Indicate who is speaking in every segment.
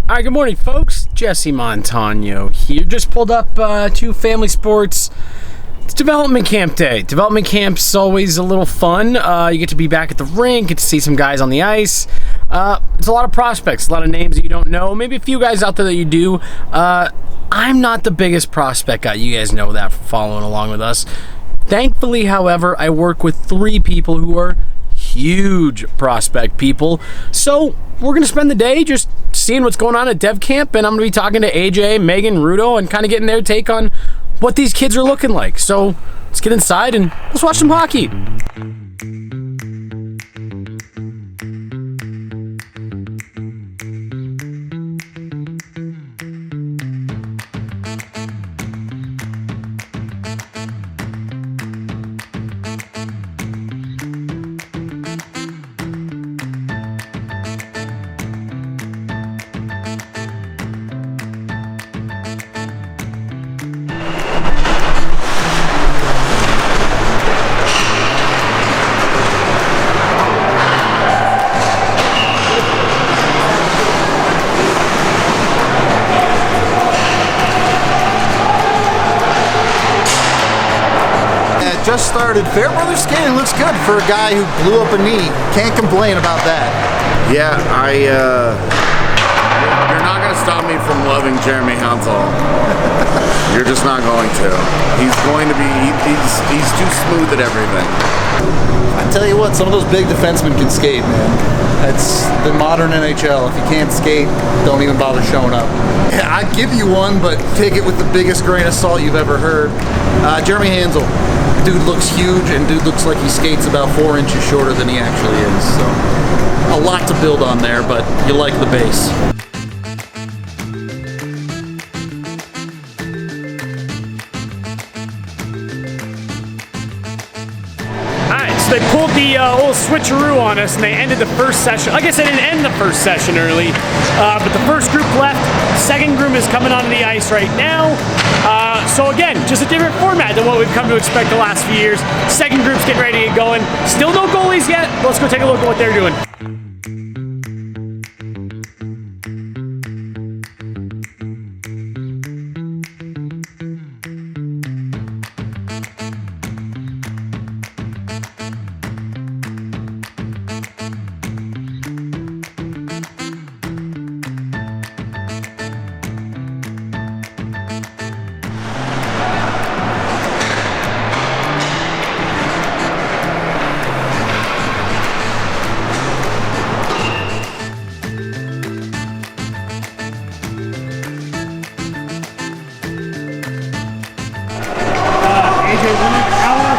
Speaker 1: All right, good morning, folks. Jesse Montano here. Just pulled up to Family Sports. It's development camp day. Development camp's always a little fun. You get to be back at the rink, get to see some guys on the ice. It's a lot of prospects, a lot of names that you don't know. Maybe a few guys out there that you do. I'm not the biggest prospect guy. You guys know that from following along with us. Thankfully, however, I work with 3 people who are huge prospect people. So we're going to spend the day just seeing what's going on at Dev Camp, and I'm going to be talking to AJ, Megan, Rudo, and kind of getting their take on what these kids are looking like. So let's get inside and let's watch some hockey.
Speaker 2: Just started. Fairbrother skating looks good for a guy who blew up a knee. Can't complain about that.
Speaker 3: Yeah, you're not going to stop me from loving Jeremy Hanzel. You're just not going to. He's going to be, he's too smooth at everything.
Speaker 2: I tell you what, some of those big defensemen can skate, man. That's the modern NHL. If you can't skate, don't even bother showing up. I'd give you one, but take it with the biggest grain of salt you've ever heard. Jeremy Hanzel. Dude looks huge, and dude looks like he skates about 4 inches shorter than he actually is. So, a lot to build on there, but you like the base.
Speaker 1: So they pulled the old switcheroo on us, and they ended the first session. I guess they didn't end the first session early, but the first group left. Second group is coming onto the ice right now. So again, just a different format than what we've come to expect the last few years. Second group's getting ready to get going. Still no goalies yet. Let's go take a look at what they're doing.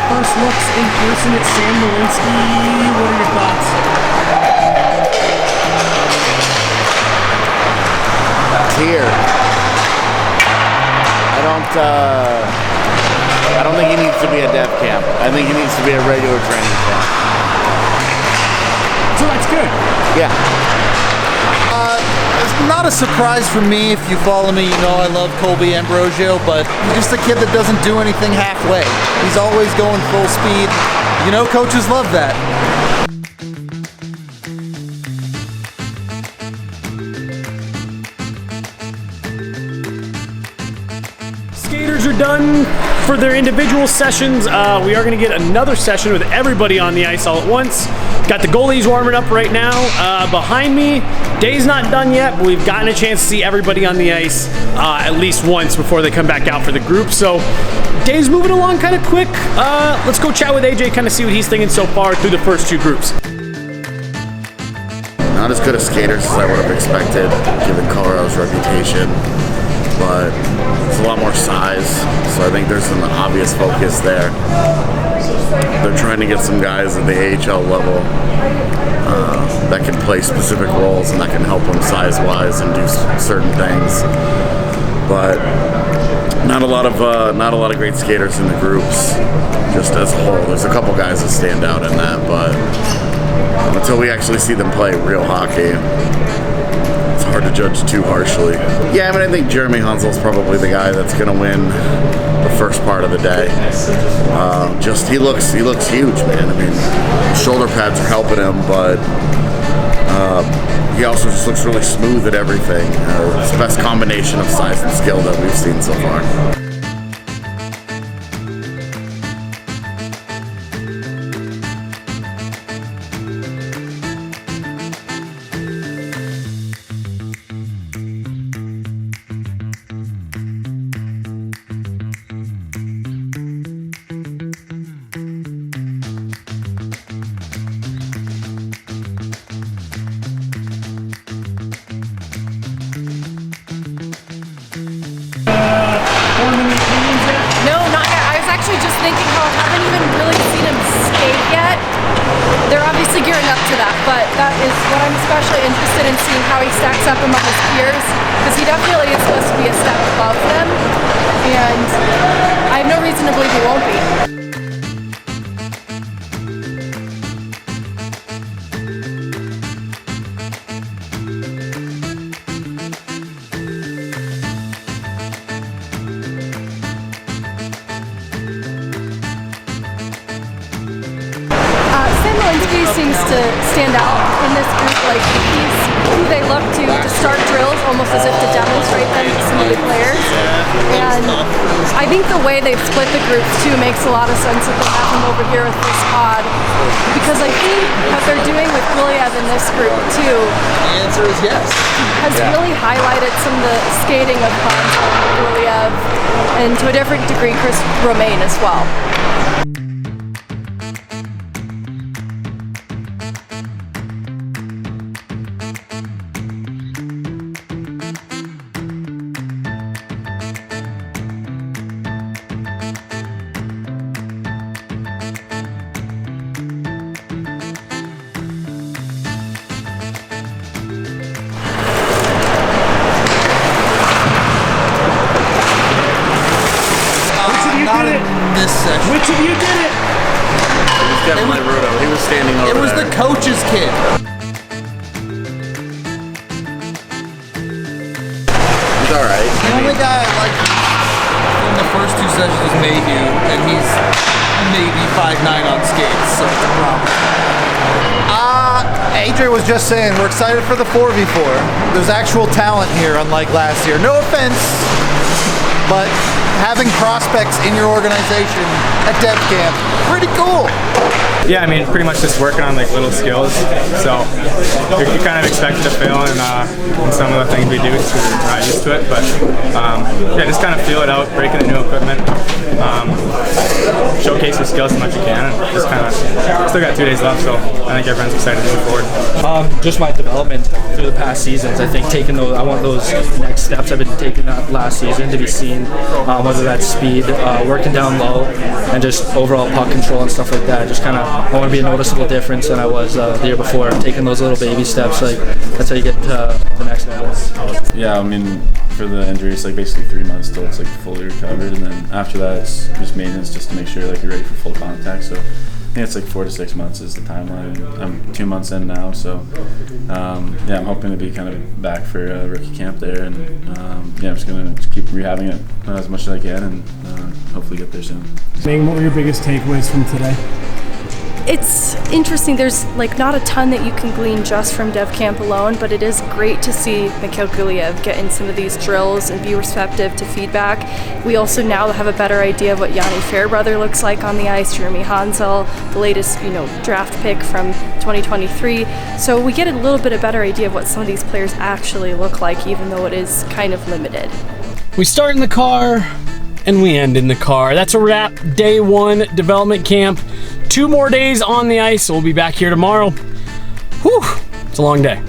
Speaker 1: First looks in person at Sam Maliniski. What are your thoughts?
Speaker 3: Here. I don't think he needs to be a dev camp. I think he needs to be a regular training camp.
Speaker 1: So that's good.
Speaker 3: Yeah.
Speaker 2: It's not a surprise for me. If you follow me, you know I love Colby Ambrosio, but he's just a kid that doesn't do anything halfway. He's always going full speed. You know, coaches love that.
Speaker 1: Skaters are done for their individual sessions. We are going to get another session with everybody on the ice all at once. Got the goalies warming up right now. Behind me, day's not done yet, but we've gotten a chance to see everybody on the ice at least once before they come back out for the group. So day's moving along kind of quick. Let's go chat with AJ, kind of see what he's thinking so far through the first 2 groups.
Speaker 3: Not as good as skaters as I would have expected, given Colorado's reputation, but it's a lot more size, so I think there's an obvious focus there. They're trying to get some guys at the AHL level that can play specific roles and that can help them size-wise and do certain things. But not a lot of great skaters in the groups, just as a whole. There's a couple guys that stand out in that, but until we actually see them play real hockey, it's hard to judge too harshly. Yeah, I mean, I think Jeremy Hanzel's probably the guy that's going to win the first part of the day. He looks huge, man. I mean, shoulder pads are helping him, but He also just looks really smooth at everything. It's the best combination of size and skill that we've seen so far.
Speaker 4: Just thinking how I haven't even really seen him skate yet. They're obviously gearing up to that, but that is what I'm especially interested in, seeing how he stacks up among his peers, because he definitely is supposed to be a step above them, and I have no reason to believe he won't be. Sam Maliniski seems to stand out in this group. Like, he's who they look to start drills, almost as if to demonstrate them to some of the players. And I think the way they've split the groups too makes a lot of sense that they have him over here with this pod, because I think what they're doing with Gulyayev in this group too,
Speaker 2: The answer is yes.
Speaker 4: has really highlighted some of the skating of Hanzel, Gulyayev, and to a different degree Chris Romain as well.
Speaker 2: Not in this session.
Speaker 5: Which of you did it?
Speaker 3: It was definitely Rudo. He was standing over
Speaker 2: It was
Speaker 3: there.
Speaker 2: the coach's kid.
Speaker 3: He's alright.
Speaker 2: The only guy I liked in the first two sessions was Mayhew, and he's maybe 5'9" on skates, so it's a problem. Adrian was just saying, we're excited for the 4v4. There's actual talent here, unlike last year. No offense, but having prospects in your organization at Dev Camp, pretty cool.
Speaker 5: Yeah, I mean, pretty much just working on like little skills. So you're kind of expected to fail in some of the things we do because we're not used to it. But yeah, just kind of feel it out, breaking the new equipment, showcase your skills as much as you can, and just kind of still got 2 days left. So I think everyone's excited to move forward.
Speaker 6: Just my development through the past seasons. I think taking those, I want those next steps I've been taking that last season to be seen, whether that's speed, working down low, and just overall puck control and stuff like that. Just kind of, I want to be a noticeable difference than I was the year before. Taking those little baby steps, like that's how you get to the next level.
Speaker 7: Yeah, I mean, for the injury, it's like basically 3 months till it's like fully recovered, and then after that, it's just maintenance, just to make sure like you're ready for full contact. So I think it's like 4 to 6 months is the timeline. I'm 2 months in now, so yeah, I'm hoping to be kind of back for rookie camp there, and yeah, I'm just gonna keep rehabbing it as much as I can, and hopefully get there soon.
Speaker 8: What were your biggest takeaways from today?
Speaker 4: It's interesting. There's like not a ton that you can glean just from Dev Camp alone, but it is great to see Mikhail Gulyayev get in some of these drills and be receptive to feedback. We also now have a better idea of what Yanni Fairbrother looks like on the ice, Jeremy Hanzel, the latest draft pick from 2023. So we get a little bit of better idea of what some of these players actually look like, even though it is kind of limited.
Speaker 1: We start in the car and we end in the car. That's a wrap. Day 1 development camp. 2 more days on the ice. We'll be back here tomorrow. Whew, it's a long day.